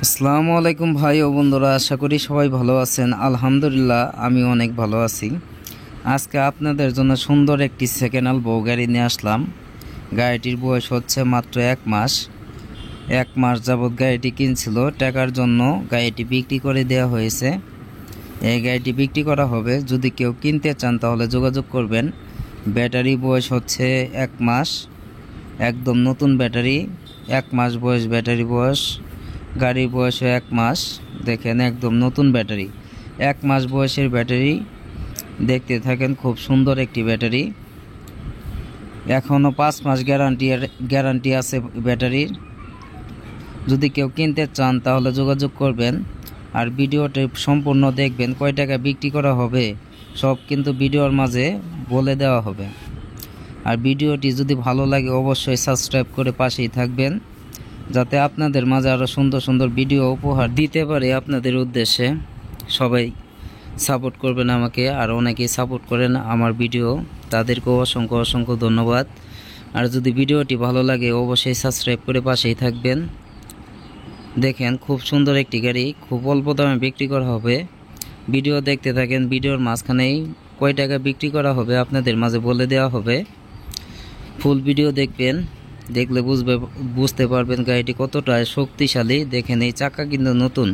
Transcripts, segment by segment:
আসসালামু আলাইকুম ভাই ও বন্ধুরা, আশা করি সবাই ভালো আছেন। আলহামদুলিল্লাহ আমি অনেক ভালো আছি। আজকে আপনাদের জন্য সুন্দর একটি সেকেন্ড হ্যান্ড বউ গাড়ি নিয়ে আসলাম। গাড়িটির বয়স হচ্ছে মাত্র 1 মাস। 1 মাস যাবৎ গাড়িটি কিনছিল, টাকার জন্য গাড়িটি বিক্রি করে দেওয়া হয়েছে। এই গাড়িটি বিক্রি করা হবে, যদি কেউ কিনতে চান তাহলে যোগাযোগ করবেন। ব্যাটারি বয়স হচ্ছে 1 মাস, একদম নতুন ব্যাটারি। 1 মাস বয়স ব্যাটারি বয়স, গাড়ির বয়সও 1 মাস। দেখেন একদম নতুন ব্যাটারি, 1 মাস বয়সের ব্যাটারি। দেখতে থাকেন, খুব সুন্দর একটি ব্যাটারি। এখনও 5 মাস গ্যারান্টি আছে ব্যাটারির। যদি কেউ কিনতে চান তাহলে যোগাযোগ করবেন। আর ভিডিওটি সম্পূর্ণ দেখবেন, কয় টাকা বিক্রি করা হবে সব কিন্তু ভিডিওর মাঝে বলে দেওয়া হবে। আর ভিডিওটি যদি ভালো লাগে অবশ্যই সাবস্ক্রাইব করে পাশেই থাকবেন, যাতে আপনাদের মাঝে আরও সুন্দর সুন্দর ভিডিও উপহার দিতে পারে আপনাদের উদ্দেশ্যে। সবাই সাপোর্ট করবেন আমাকে, আর অনেকেই সাপোর্ট করেন আমার ভিডিও, তাদেরকেও অসংখ্য অসংখ্য ধন্যবাদ। আর যদি ভিডিওটি ভালো লাগে অবশ্যই সাবস্ক্রাইব করে পাশেই থাকবেন। দেখেন খুব সুন্দর একটি গাড়ি, খুব অল্প দামে বিক্রি করা হবে। ভিডিও দেখতে থাকেন, ভিডিওর মাঝখানেই কয় টাকা বিক্রি করা হবে আপনাদের মাঝে বলে দেওয়া হবে। ফুল ভিডিও দেখবেন, দেখলে বুঝতে পারবেন গাড়িটি কতটা শক্তিশালী। দেখেন এই চাকা কিন্তু নতুন,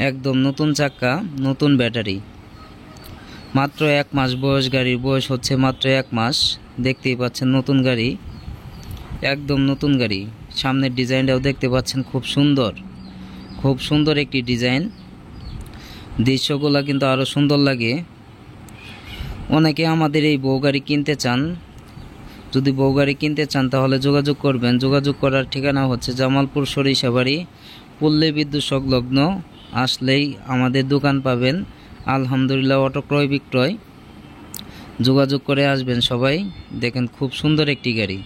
একদম নতুন চাকা, নতুন ব্যাটারি। মাত্র 1 মাস বয়স, গাড়ির বয়স হচ্ছে মাত্র 1 মাস। দেখতেই পাচ্ছেন নতুন গাড়ি, একদম নতুন গাড়ি। সামনের ডিজাইনটাও দেখতে পাচ্ছেন, খুব সুন্দর, খুব সুন্দর একটি ডিজাইন। দৃশ্যগুলো কিন্তু আরও সুন্দর লাগে। অনেকে আমাদের এই বউ গাড়ি কিনতে চান। যদি বউ গাড়ি কিনতে চান তাহলে যোগাযোগ করবেন। যোগাযোগ করার ঠিকানা হচ্ছে জামালপুর সরিষাবাড়ি, পল্লী বিদ্যুৎ সংলগ্ন। আসলেই আমাদের দোকান পাবেন। আলহামদুলিল্লাহ অটো ক্রয় বিক্রয়। যোগাযোগ করে আসবেন সবাই। দেখেন খুব সুন্দর একটি গাড়ি।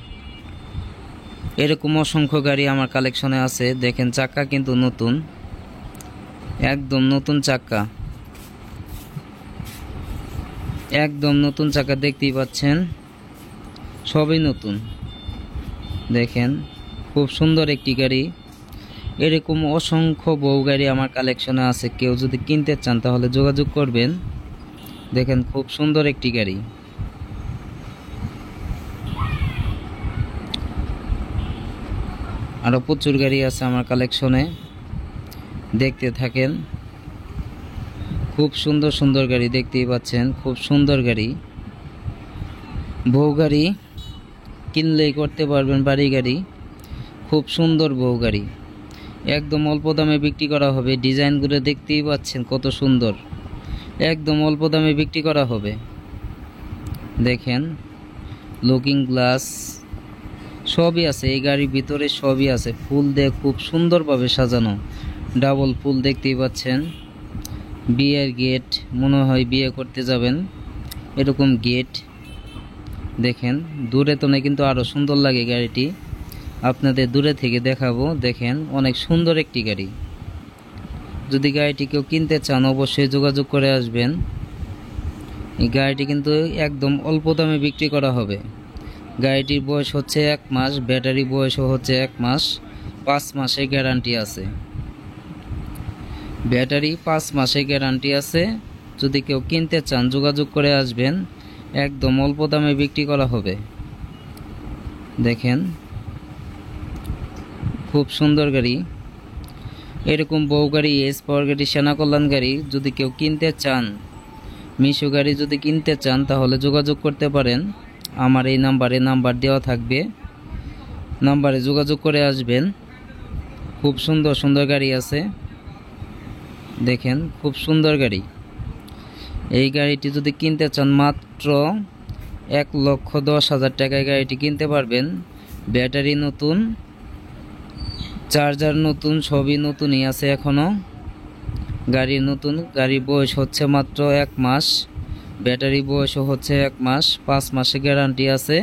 এরকম অসংখ্য গাড়ি আমার কালেকশনে আছে। দেখেন চাকা কিন্তু নতুন, একদম নতুন চাকা, একদম নতুন চাকা। দেখতেই পাচ্ছেন সবই নতুন। দেখেন খুব সুন্দর একটি গাড়ি। এরকম অসংখ্য বউ গাড়ি আমার কালেকশনে আছে, কেউ যদি কিনতে চান তাহলে যোগাযোগ করবেন। দেখেন খুব সুন্দর একটি গাড়ি। আরও প্রচুর গাড়ি আছে আমার কালেকশনে, দেখতে থাকেন। খুব সুন্দর সুন্দর গাড়ি দেখতেই পাচ্ছেন, খুব সুন্দর গাড়ি। বউ গাড়ি কিনলেই করতে পারবেন বাড়ি গাড়ি। খুব সুন্দর বউ গাড়ি, একদম অল্প দামে বিক্রি করা হবে। ডিজাইনগুলো দেখতেই পাচ্ছেন কত সুন্দর, একদম অল্প দামে বিক্রি করা হবে। দেখেন লুকিং গ্লাস সবই আছে এই গাড়ির ভিতরে, সবই আছে। ফুল দিয়ে খুব সুন্দরভাবে সাজানো, ডাবল ফুল দেখতেই পাচ্ছেন। বিয়ের গেট, মনে হয় বিয়ে করতে যাবেন এরকম গেট। দেখেন দূরে তো না, কিন্তু আরও সুন্দর লাগে গাড়িটি। আপনাদের দূরে থেকে দেখাবো। দেখেন অনেক সুন্দর একটি গাড়ি। যদি গাড়িটি কেউ কিনতে চান অবশ্যই যোগাযোগ করে আসবেন। এই গাড়িটি কিন্তু একদম অল্প দামে বিক্রি করা হবে। গাড়িটির বয়স হচ্ছে 1 মাস, ব্যাটারি বয়সও হচ্ছে 1 মাস। 5 মাসে গ্যারান্টি আছে ব্যাটারি, 5 মাসে গ্যারান্টি আছে। যদি কেউ কিনতে চান যোগাযোগ করে আসবেন, একদম অল্প দামে বিক্রি করা হবে। দেখেন খুব সুন্দর গাড়ি। এরকম বউ গাড়ি, এস পাওয়ার গাড়ি, সেনা কল্যাণ গাড়ি যদি কেউ কিনতে চান, মিশু গাড়ি যদি কিনতে চান তাহলে যোগাযোগ করতে পারেন। আমার এই নাম্বার দেওয়া থাকবে, নাম্বারে যোগাযোগ করে আসবেন। খুব সুন্দর সুন্দর গাড়ি আছে। দেখেন খুব সুন্দর গাড়ি। এই গাড়িটি যদি কিনতে চান মাত্র 1,10,000 টাকায় গাড়িটি কিনতে পারবেন। ব্যাটারি নতুন, চার্জার নতুন, সবই নতুনই আছে এখনও। গাড়ি নতুন, গাড়ির বয়স হচ্ছে মাত্র 1 মাস, ব্যাটারি বয়সও হচ্ছে 1 মাস। 5 মাসে গ্যারান্টি আছে।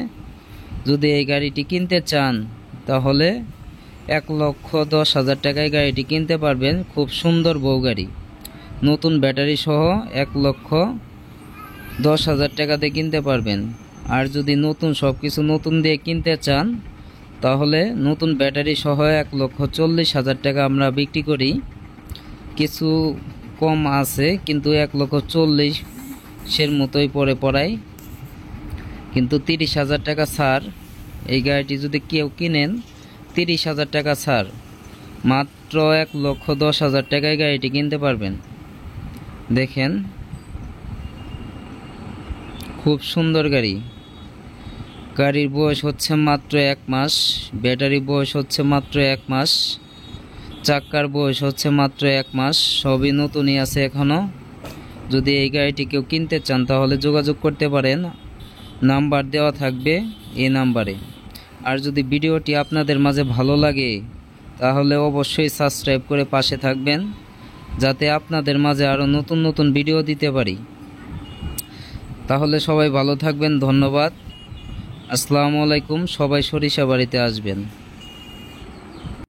যদি এই গাড়িটি কিনতে চান তাহলে 1,10,000 টাকায় গাড়িটি কিনতে পারবেন। খুব সুন্দর বউ গাড়ি, নতুন ব্যাটারি সহ 1,10,000 টাকাতে কিনতে পারবেন। আর যদি নতুন সব কিছু নতুন দিয়ে কিনতে চান তাহলে নতুন ব্যাটারি সহ 1,40,000 টাকা আমরা বিক্রি করি। কিছু কম আছে কিন্তু 1,40,000 মতোই পড়ায়, কিন্তু 30,000 টাকা ছাড়। এই গাড়িটি যদি কেউ কিনেন 30,000 টাকা ছাড়, মাত্র 1,10,000 টাকায় গাড়িটি কিনতে পারবেন। দেখেন খুব সুন্দর গাড়ি। গাড়ির বয়স হচ্ছে মাত্র 1 মাস, ব্যাটারি বয়স হচ্ছে মাত্র 1 মাস, চাকার বয়স হচ্ছে মাত্র 1 মাস, সবই নতুনই আছে এখনও। যদি এই গাড়িটি কেউ কিনতে চান তাহলে যোগাযোগ করতে পারেন, নাম্বার দেওয়া থাকবে এই নাম্বারে। আর যদি ভিডিওটি আপনাদের মাঝে ভালো লাগে তাহলে অবশ্যই সাবস্ক্রাইব করে পাশে থাকবেন, যাতে আপনাদের মাঝে আরও নতুন নতুন ভিডিও দিতে পারি। তাহলে সবাই ভালো থাকবেন, ধন্যবাদ। আসসালামু আলাইকুম। সবাই সরিষাবাড়িতে আসবেন।